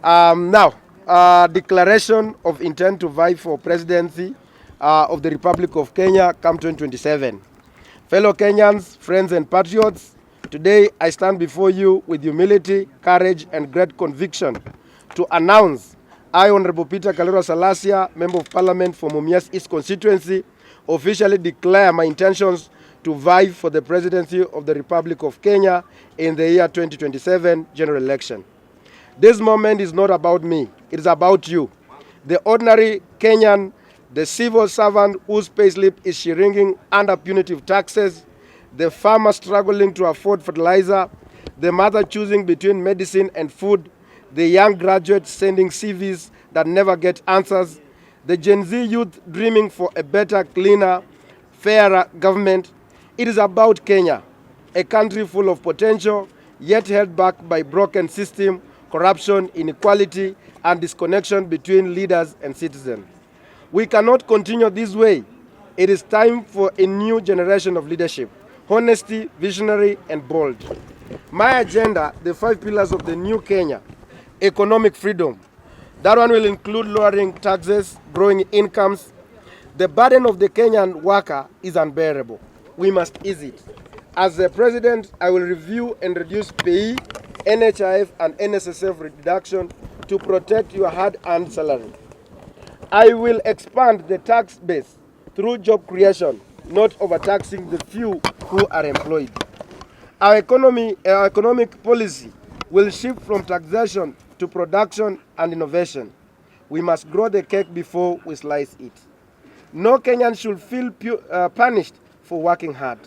Declaration of intent to vie for presidency of the Republic of Kenya come 2027. Fellow Kenyans, friends and patriots, today I stand before you with humility, courage and great conviction to announce I, Honorable Peter Kalura Salasya, Member of Parliament for Mumias East Constituency, officially declare my intentions to vie for the presidency of the Republic of Kenya in the year 2027 general election. This moment is not about me, it is about you. The ordinary Kenyan, the civil servant whose payslip is shrinking under punitive taxes, the farmer struggling to afford fertilizer, the mother choosing between medicine and food, the young graduates sending CVs that never get answers, the Gen Z youth dreaming for a better, cleaner, fairer government. It is about Kenya, a country full of potential, yet held back by broken system, corruption, inequality, and disconnection between leaders and citizens. We cannot continue this way. It is time for a new generation of leadership, honesty, visionary, and bold. My agenda, the 5 pillars of the new Kenya: economic freedom. That one will include lowering taxes, growing incomes. The burden of the Kenyan worker is unbearable. We must ease it. As the president, I will review and reduce pay, NHIF and NSSF reduction to protect your hard-earned salary. I will expand the tax base through job creation, not overtaxing the few who are employed. Our economic policy will shift from taxation to production and innovation. We must grow the cake before we slice it. No Kenyan should feel punished for working hard.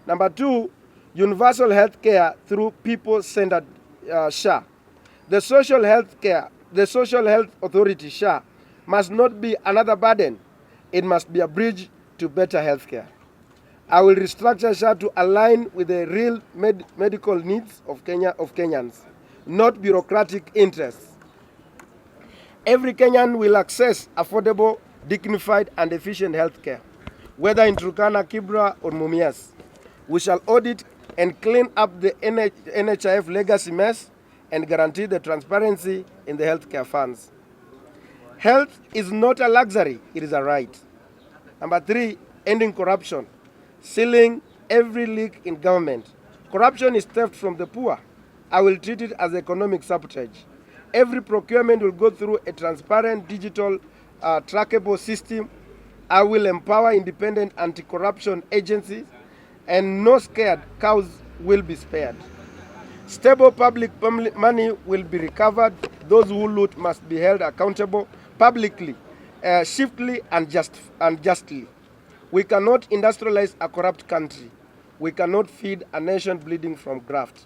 Number 2, universal health care through people-centered SHA. The Social Health Authority, SHA, must not be another burden. It must be a bridge to better health care. I will restructure SHA to align with the real medical needs of Kenyans, not bureaucratic interests. Every Kenyan will access affordable, dignified, and efficient health care, whether in Turkana, Kibra, or Mumias. We shall audit and clean up the NHIF legacy mess and guarantee the transparency in the healthcare funds. Health is not a luxury, it is a right. Number 3, ending corruption. Sealing every leak in government. Corruption is theft from the poor. I will treat it as economic sabotage. Every procurement will go through a transparent, digital, trackable system. I will empower independent anti-corruption agencies, and no scared cows will be spared. Stable public money will be recovered. Those who loot must be held accountable publicly, swiftly, and justly. We cannot industrialize a corrupt country. We cannot feed a nation bleeding from graft.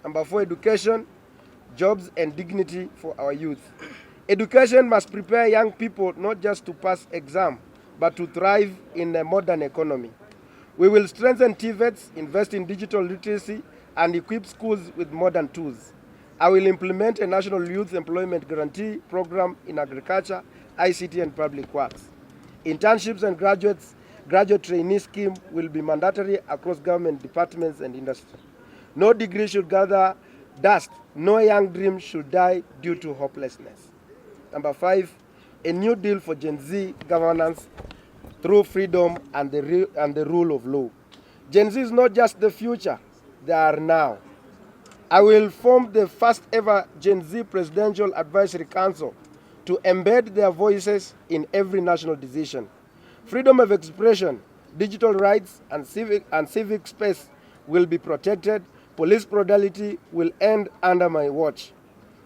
Number 4, education, jobs, and dignity for our youth. Education must prepare young people not just to pass exam, but to thrive in a modern economy. We will strengthen TVETs, invest in digital literacy, and equip schools with modern tools. I will implement a national youth employment guarantee program in agriculture, ICT, and public works. Internships and graduate trainee scheme will be mandatory across government departments and industry. No degree should gather dust. No young dream should die due to hopelessness. Number 5, a new deal for Gen Z governance through freedom and the rule of law. Gen Z is not just the future, they are now. I will form the first ever Gen Z Presidential Advisory Council to embed their voices in every national decision. Freedom of expression, digital rights, and civic space will be protected. Police brutality will end under my watch.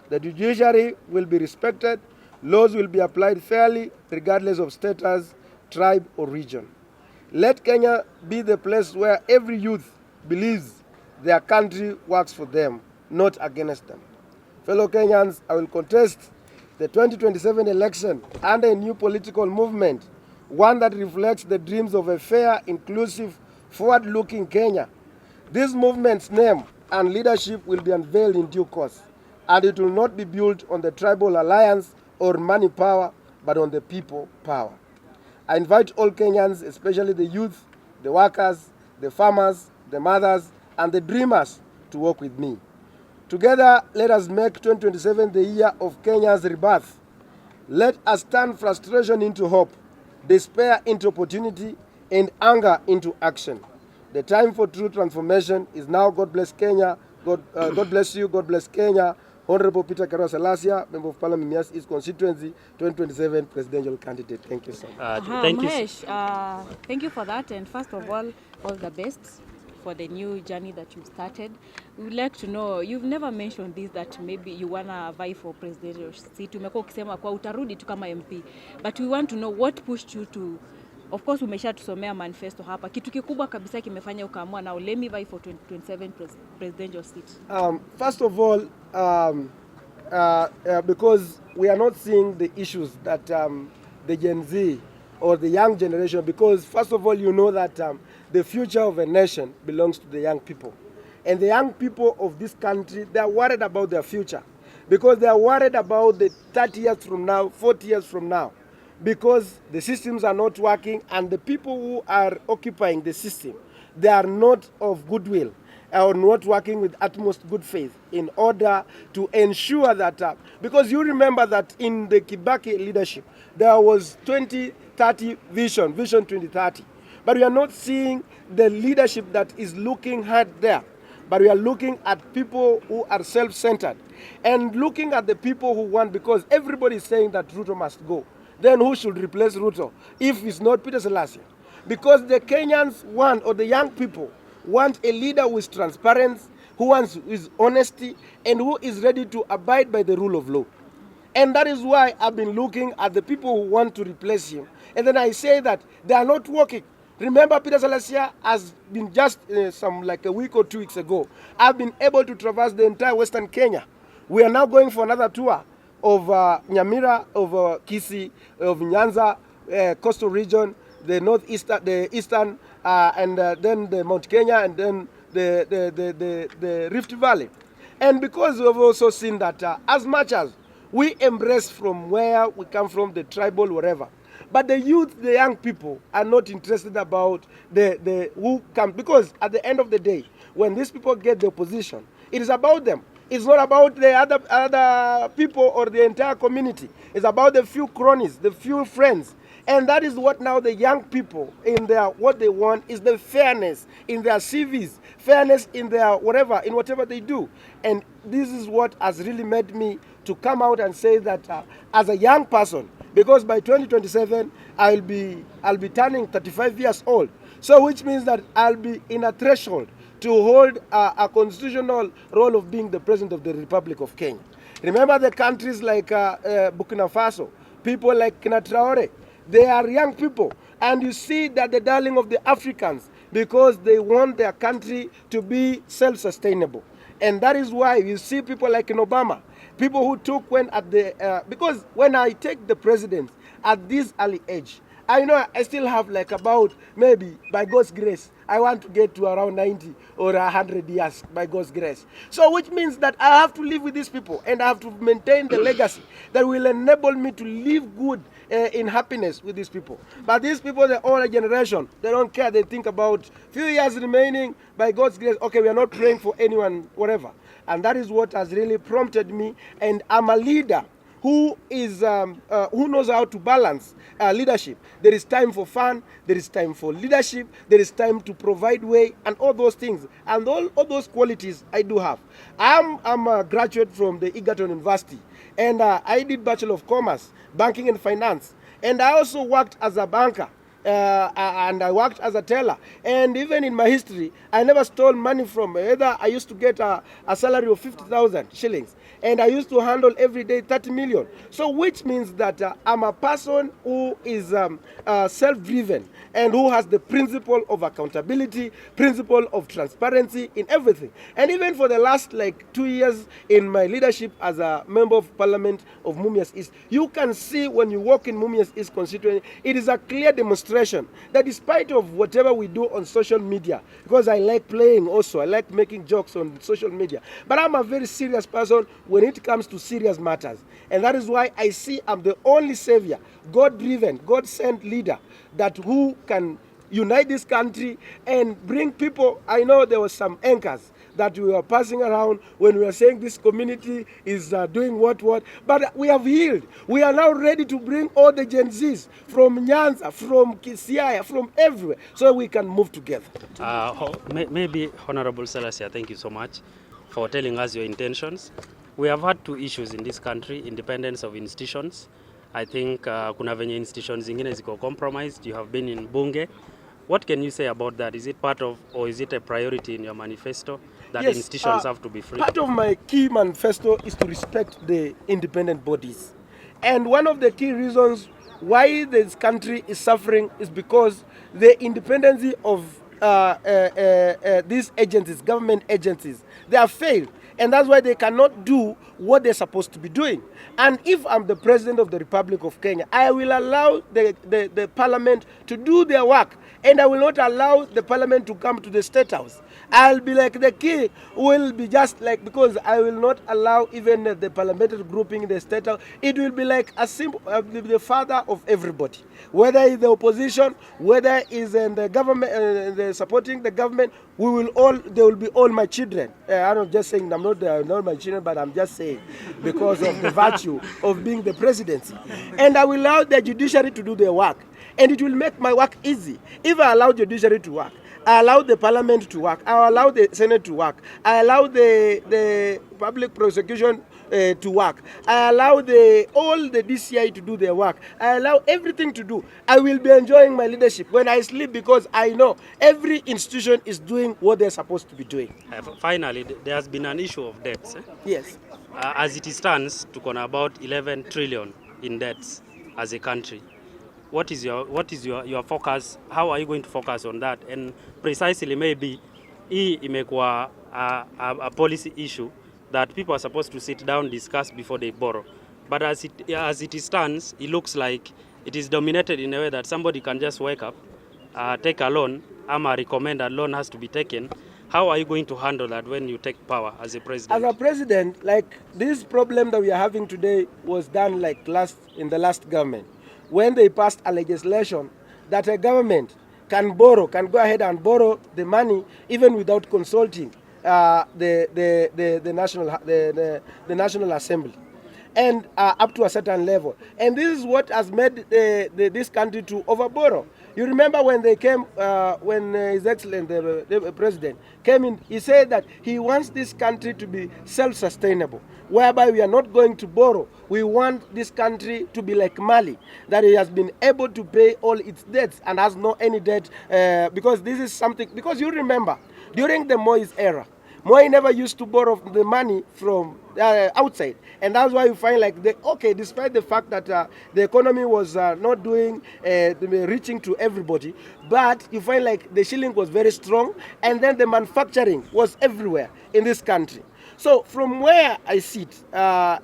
The judiciary will be respected. Laws will be applied fairly, regardless of status, tribe, or region. Let Kenya be the place where every youth believes their country works for them, not against them. Fellow Kenyans, I will contest the 2027 election under a new political movement, one that reflects the dreams of a fair, inclusive, forward-looking Kenya. This movement's name and leadership will be unveiled in due course, and it will not be built on the tribal alliance or money power, but on the people power. I invite all Kenyans, especially the youth, the workers, the farmers, the mothers, and the dreamers to work with me. Together, let us make 2027 the year of Kenya's rebirth. Let us turn frustration into hope, despair into opportunity, and anger into action. The time for true transformation is now. God bless Kenya. God bless you. God bless Kenya. Honorable Peter Salasya, Member of Parliament, Mumias East Constituency, 2027 presidential candidate. Thank you so much. Thank you. Thank you for that. And first of all the best for the new journey that you've started. We would like to know, you've never mentioned this, that maybe you wanna vie for presidential seat. Umekuwa ukisema kwa utarudi tu kama MP. But we want to know what pushed you to, of course umeshatusomea manifesto hapa. Kitu kikubwa kabisa kimefanya ukaamua now let me vie for 2027 presidential seat. First of all, because we are not seeing the issues that the Gen Z or the young generation, because first of all, you know that the future of a nation belongs to the young people. And the young people of this country, they are worried about their future, because they are worried about the 30 years from now, 40 years from now, because the systems are not working, and the people who are occupying the system, they are not of goodwill or not working with utmost good faith in order to ensure that, because you remember that in the Kibaki leadership, there was 2030 vision 2030. But we are not seeing the leadership that is looking hard there. But we are looking at people who are self-centered and looking at the people who want, because everybody is saying that RUTO must go. Then who should replace RUTO if it's not Peter Salasya? Because the Kenyans want, or the young people want, a leader who is transparent, who wants his honesty, and who is ready to abide by the rule of law. And that is why I've been looking at the people who want to replace him. And then I say that they are not working. Remember, Peter Salasya has been just like a week or 2 weeks ago, I've been able to traverse the entire Western Kenya. We are now going for another tour of Nyamira, of Kisii, of Nyanza, coastal region, the northeastern, the eastern, and then the Mount Kenya, and then the Rift Valley. And because we've also seen that as much as we embrace from where we come from, the tribal, whatever, but the youth, the young people, are not interested about the who come, because at the end of the day, when these people get the opposition, it is about them. It's not about the other people or the entire community. It's about the few cronies, the few friends. And that is what now the young people, in their, what they want is the fairness in their CVs, fairness in their whatever they do. And this is what has really made me to come out and say that as a young person, because by 2027 I'll be turning 35 years old. So which means that I'll be in a threshold to hold a constitutional role of being the president of the Republic of Kenya. Remember the countries like Burkina Faso, people like Kina Traore, they are young people. And you see that the darling of the Africans, because they want their country to be self-sustainable. And that is why you see people like in Obama, people who took when at the, because when I take the president at this early age, I know I still have like about, maybe by God's grace, I want to get to around 90 or 100 years by God's grace. So which means that I have to live with these people, and I have to maintain the legacy that will enable me to live good in happiness with these people. But these people, the older generation, they don't care. They think about few years remaining by God's grace. Okay, we are not praying for anyone, whatever. And that is what has really prompted me. And I'm a leader who is who knows how to balance leadership. There is time for fun, there is time for leadership, there is time to provide way, and all those things. And all those qualities I do have. I'm a graduate from the Egerton University, and I did Bachelor of Commerce, Banking and Finance. And I also worked as a banker. And I worked as a teller. And even in my history, I never stole money from either. I used to get a salary of 50,000 shillings. And I used to handle every day 30 million. So which means that I'm a person who is self-driven and who has the principle of accountability, principle of transparency in everything. And even for the last like 2 years in my leadership as a member of parliament of Mumias East, you can see when you walk in Mumias East constituency, it is a clear demonstration that despite of whatever we do on social media, because I like playing also, I like making jokes on social media, but I'm a very serious person when it comes to serious matters. And that is why I see I'm the only savior, God-driven, God-sent leader that who can unite this country and bring people. I know there were some anchors, that we were passing around when we were saying this community is doing what. But we have healed. We are now ready to bring all the Gen Zs from Nyanza, from Kisiaya, from everywhere, so we can move together. Maybe Honorable Salasya, thank you so much for telling us your intentions. We have had two issues in this country, independence of institutions. I think kuna venye institutions zingine ziko compromised. You have been in Bunge. What can you say about that? Is it part of, or is it a priority in your manifesto that Yes, institutions have to be free? Part of my key manifesto is to respect the independent bodies. And one of the key reasons why this country is suffering is because the independence of these agencies, government agencies, they have failed. And that's why they cannot do what they're supposed to be doing. And if I'm the President of the Republic of Kenya, I will allow the Parliament to do their work. And I will not allow the Parliament to come to the State House. I'll be like the king, will be just like, because I will not allow even the parliamentary grouping in the State House. It will be like a simple, the father of everybody. Whether it's the opposition, whether it's in the government, the supporting the government, we will all, they will be all my children. I'm not just saying I'm not my children, but I'm just saying because of the virtue of being the presidency. And I will allow the judiciary to do their work. And it will make my work easy. If I allow judiciary to work, I allow the parliament to work, I allow the Senate to work, I allow the public prosecution to work, I allow all the DCI to do their work, I allow everything to do, I will be enjoying my leadership when I sleep, because I know every institution is doing what they're supposed to be doing. Finally, there has been an issue of debts. Yes. As it stands, tuko na about 11 trillion in debts as a country. What is your focus? How are you going to focus on that? And precisely, maybe hii imekuwa a policy issue that people are supposed to sit down, discuss before they borrow. But as it stands, it looks like it is dominated in a way that somebody can just wake up, take a loan, ama recommend a loan has to be taken. How are you going to handle that when you take power as a president? As a president, like this problem that we are having today was done like in the last government, when they passed a legislation that a government can go ahead and borrow the money even without consulting the National Assembly, and up to a certain level. And this is what has made this country to overborrow. You remember when they came, when His Excellency, the President, came in, he said that he wants this country to be self-sustainable, whereby we are not going to borrow. We want this country to be like Mali, that it has been able to pay all its debts and has no any debt, because this is something, because you remember, during the Moise era, Moi never used to borrow the money from outside, and that's why you find like despite the fact that the economy was not doing reaching to everybody, but you find like the shilling was very strong, and then the manufacturing was everywhere in this country. So from where I sit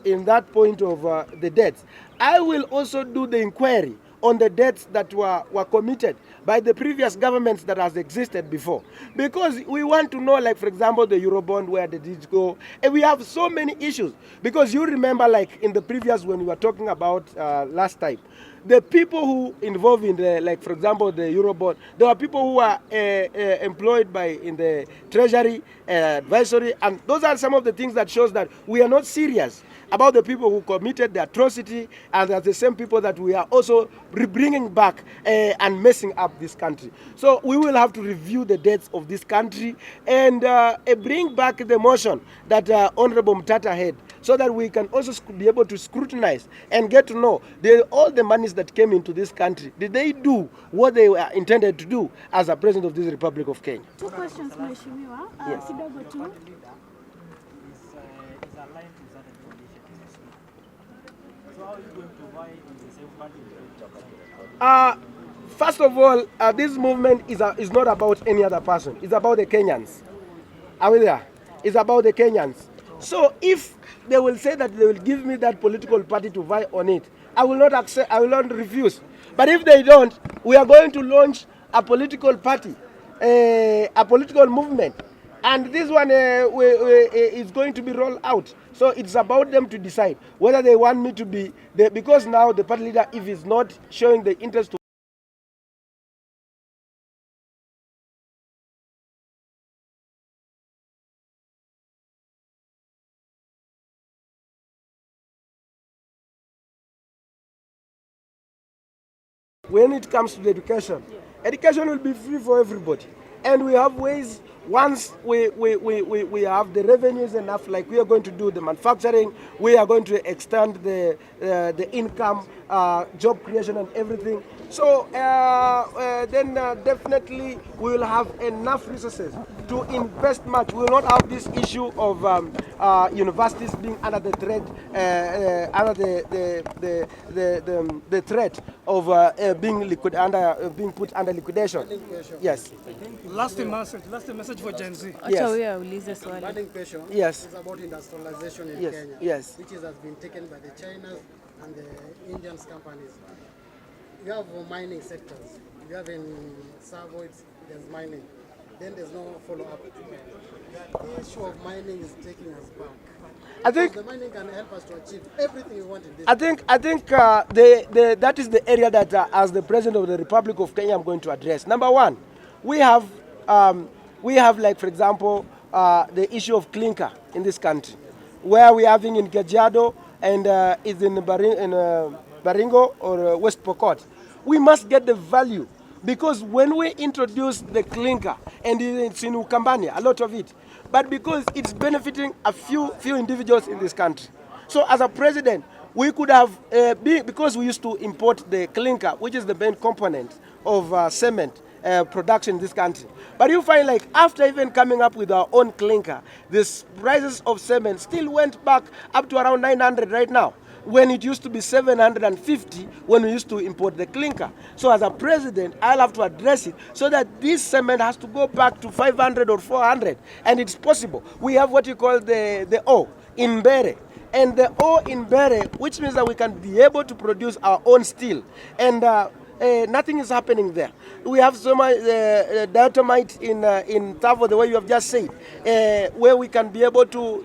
in that point of the debts, I will also do the inquiry on the debts that were committed by the previous governments that has existed before. Because we want to know, like, for example, the Eurobond, where did it go? And we have so many issues. Because you remember, like, in the previous, when we were talking about last time, the people who involved in the, like, for example, the Eurobond, there were people who were employed in the Treasury, advisory, and those are some of the things that shows that we are not serious about the people who committed the atrocity, and that's the same people that we are also bringing back and messing up this country. So we will have to review the debts of this country and bring back the motion that Honorable Mtata had, so that we can also be able to scrutinize and get to know all the monies that came into this country. Did they do what they were intended to do as a president of this Republic of Kenya? Two questions, Mheshimiwa. Yes. Kidogo tu. So how are you going to vie in the same party? First of all, this movement is not about any other person. It's about the Kenyans. Are we there? It's about the Kenyans. So if they will say that they will give me that political party to vie on it, I will not accept, I will not refuse. But if they don't, we are going to launch a political party, a political movement. And this one is going to be rolled out. So it's about them to decide whether they want me to be, because now the party leader, if he's not showing the interest to when it comes to the education, education will be free for everybody. And we have ways, once we have the revenues enough, like we are going to do the manufacturing, we are going to extend the income, job creation and everything. So then definitely we will have enough resources to invest much. We will not have this issue of universities being under the threat, under the threat of being being put under liquidation. Yes. Last message for Gen Z. Acha huyo aulize swali. Burning question Yes. is about industrialization in Yes. Kenya, Yes. which has been taken by the Chinas and the Indian companies. You have mining sectors. You have in Savoids, there's mining. Then there's no follow-up. The issue of mining is taking us back. I think The mining can help us to achieve everything we want in this. I think that is the area that as the President of the Republic of Kenya I'm going to address. Number one, we have like, for example, the issue of clinker in this country, where we are having in Kajiado and is in Baringo or West Pokot. We must get the value, because when we introduce the clinker, and it's in Ukambani, a lot of it, but because it's benefiting a few individuals in this country. So as a president, we could have, because we used to import the clinker, which is the main component of cement production in this country. But you find, like, after even coming up with our own clinker, the prices of cement still went back up to around 900 right now, when it used to be 750 when we used to import the clinker. So as a president, I'll have to address it so that this cement has to go back to 500 or 400, and it's possible. We have what you call the O in Bere. And the O in Bere, which means that we can be able to produce our own steel. And nothing is happening there. We have so much diatomite in Tavo, the way you have just said, where we can be able to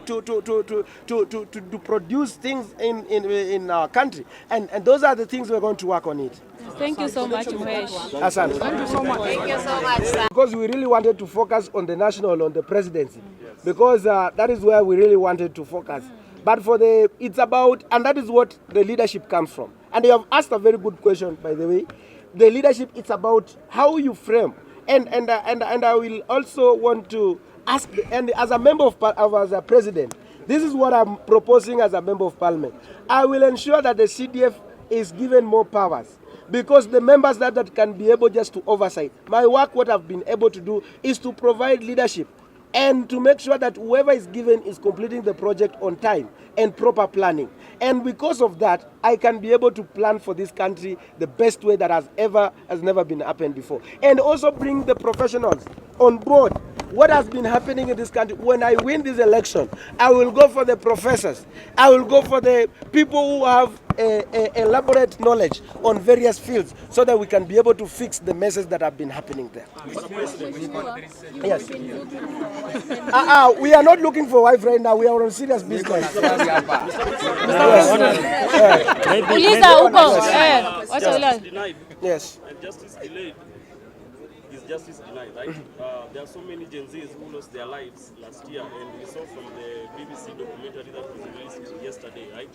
produce things in our country, and those are the things we're going to work on it. Thank you so much, Mhesh. Asante. Thank you so much. Thank you so much, sir. Because we really wanted to focus on the national, on the presidency, because that is where we really wanted to focus. But it's about, and that is what the leadership comes from. And you have asked a very good question, by the way. The leadership, it's about how you frame. And I will also want to ask, and as a member as a president, this is what I'm proposing as a member of parliament. I will ensure that the CDF is given more powers, because the members that can be able just to oversight. My work, what I've been able to do, is to provide leadership and to make sure that whoever is given is completing the project on time and proper planning. And because of that, I can be able to plan for this country the best way that has never been happened before. And also bring the professionals on board. What has been happening in this country, when I win this election, I will go for the professors. I will go for the people who have elaborate knowledge on various fields, so that we can be able to fix the messes that have been happening there. Yes. We are not looking for wife right now. We are on serious business. Uliza huko. Wacha ulale. Denied Yes. and justice delayed is justice denied, right? There are so many Gen Zs who lost their lives last year, and we saw from the BBC documentary that was released yesterday, right?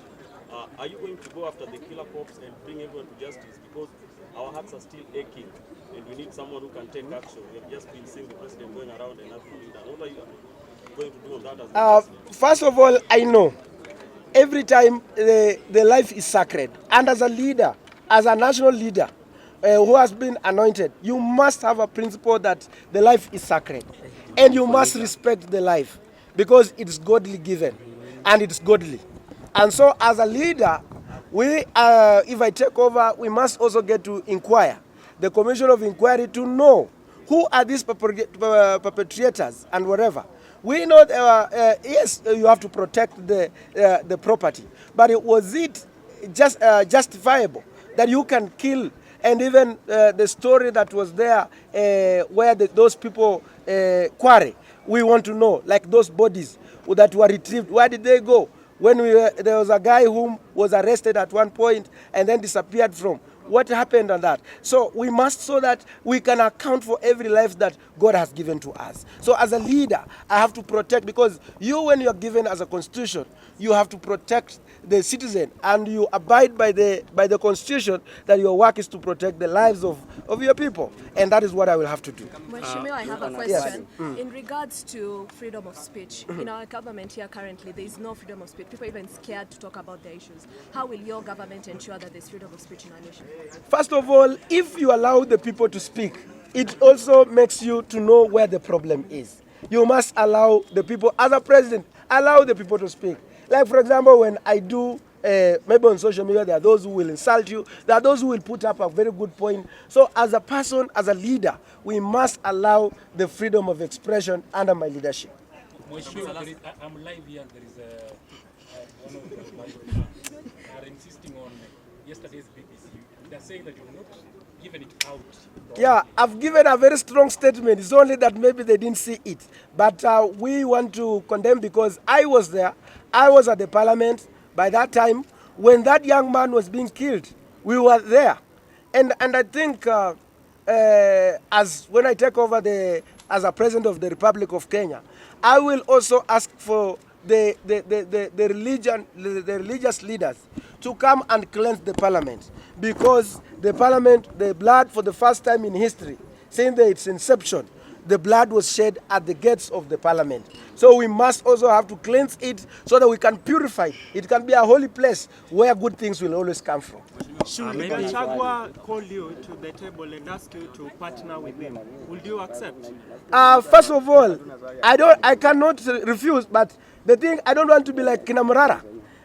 Are you going to go after the killer cops and bring everyone to justice? Because our hearts are still aching, and we need someone who can take action. We have just been seeing the president going around and asking leader. What are you going to do on that as the president? First of all, I know every time the life is sacred. And as a leader, as a national leader who has been anointed, you must have a principle that the life is sacred. And you must respect the life, because it's godly given and it's godly. And so as a leader, if I take over, we must also get to inquire, the commission of inquiry, to know who are these perpetrators and whatever. We know, yes, you have to protect the property, but was it just justifiable that you can kill? And even the story that was there, where those people quarry, we want to know, like those bodies that were retrieved, where did they go? When there was a guy who was arrested at one point and then disappeared from. What happened on that? So we must, so that we can account for every life that God has given to us. So as a leader, I have to protect, because you, when you're given as a constitution, you have to protect the citizen and you abide by the constitution, that your work is to protect the lives of your people. And that is what I will have to do. Mheshimiwa, I have a question. In regards to freedom of speech, in our government here currently, there is no freedom of speech. People are even scared to talk about their issues. How will your government ensure that there's freedom of speech in our nation? First of all, if you allow the people to speak, it also makes you to know where the problem is. You must allow the people, as a president, allow the people to speak. Like, for example, when I do, maybe on social media, there are those who will insult you. There are those who will put up a very good point. So as a person, as a leader, we must allow the freedom of expression under my leadership. I'm live here. There is one of the Bible are insisting on yesterday's BBC. They're saying that you've not given it out. Yeah, I've given a very strong statement. It's only that maybe they didn't see it. But we want to condemn because I was there. I was at the parliament by that time when that young man was being killed. We were there. And I think as when I take over as a president of the Republic of Kenya, I will also ask for the religious leaders to come and cleanse the parliament, because the parliament, the blood for the first time in history, since its inception, the blood was shed at the gates of the parliament. So we must also have to cleanse it so that we can purify it. It can be a holy place where good things will always come from. Should Gachagua call you to the table and ask you to partner with him, would you accept? First of all, I cannot refuse, but the thing, I don't want to be like Kina Murara.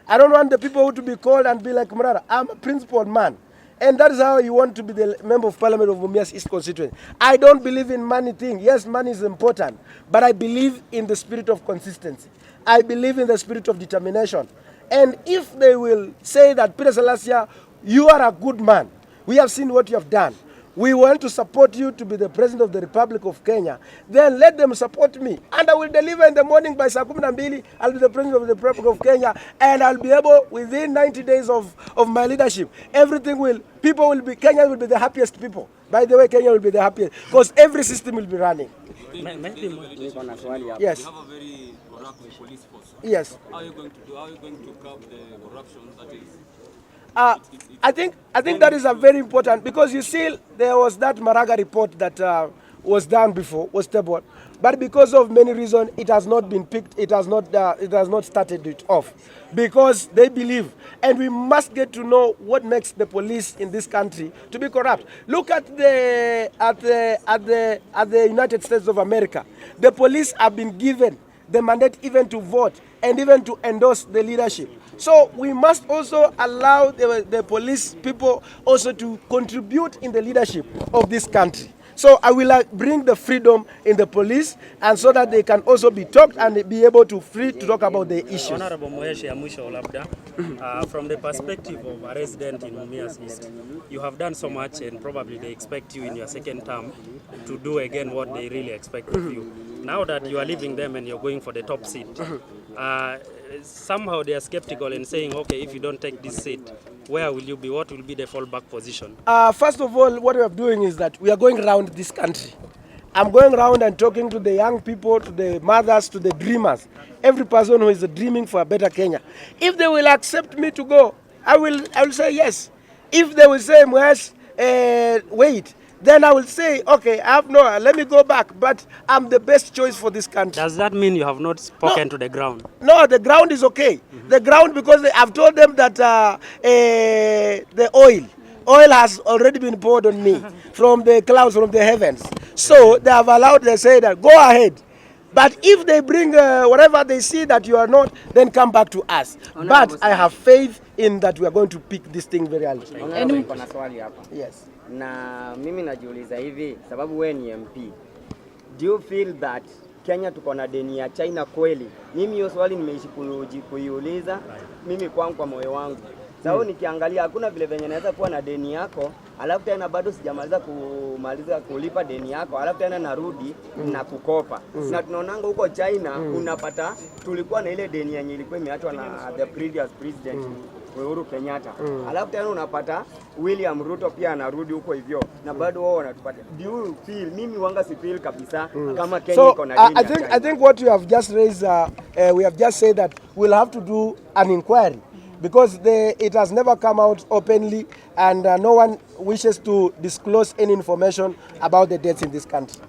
I don't want the people to be called and be like Murara. I'm a principled man. And that is how you want to be the member of parliament of Mumias East constituency. I don't believe in money thing. Yes, money is important, but I believe in the spirit of consistency. I believe in the spirit of determination. And if they will say that, Peter Salasya, you are a good man, we have seen what you have done, we want to support you to be the president of the Republic of Kenya, then let them support me. And I will deliver in the morning by saa 12, I'll be the president of the Republic of Kenya, and I'll be able, within 90 days of my leadership, Kenya will be the happiest people. By the way, Kenya will be the happiest, because every system will be running. Yes. You have a very corrupt police force. Yes. How are you going to do? How are you going to curb the corruption that is? I think that is a very important, because you see there was that Maraga report that was done before, was tabled, but because of many reasons it has not been picked, it has not started it off, because they believe, and we must get to know what makes the police in this country to be corrupt. Look at the United States of America. The police have been given the mandate even to vote and even to endorse the leadership. So we must also allow the police people also to contribute in the leadership of this country. So I will bring the freedom in the police, and so that they can also be talked and be able to free to talk about the issues. Honorable Moheshi Amusho Labda, from the perspective of a resident in Mumias East, you have done so much, and probably they expect you in your second term to do again what they really expect of you. Now that you are leaving them and you're going for the top seat, somehow they are skeptical and saying, okay, if you don't take this seat, where will you be? What will be the fallback position? First of all, what we are doing is that we are going around this country. I'm going around and talking to the young people, to the mothers, to the dreamers, every person who is dreaming for a better Kenya. If they will accept me to go, I will say yes. If they will say, wait, then I will say, okay, let me go back, but I'm the best choice for this country. Does that mean you have not spoken to the ground? No, the ground is okay. The ground, because I've told them that the oil has already been poured on me from the clouds, from the heavens. So they have allowed, they say that, go ahead. But if they bring whatever they see that you are not, then come back to us. But I have faith in that we are going to pick this thing very early. Yes. Na mimi najiuliza hivi, sababu wewe ni MP, do you feel that Kenya tuko na deni ya China kweli? Mimi hiyo swali nimeishi kuiuliza mimi kwangu kwa moyo wangu. Sababu nikiangalia hakuna vile venye naweza kuwa na deni yako, alafu tena bado sijamaliza kulipa deni yako, alafu tena narudi na kukopa. Na tunaonanga huko China unapata tulikuwa na ile deni yenye ilikuwa imeachwa na the previous president Uhuru Kenyatta. Alafu tena unapata William RUTO pia anarudi huko hivyo na bado wao wanatupata. Do you feel, mimi wanga si feel kabisa kama Kenya iko na deni? I think what you have just raised, we have just said that we'll have to do an inquiry because it has never come out openly, and no one wishes to disclose any information about the deaths in this country.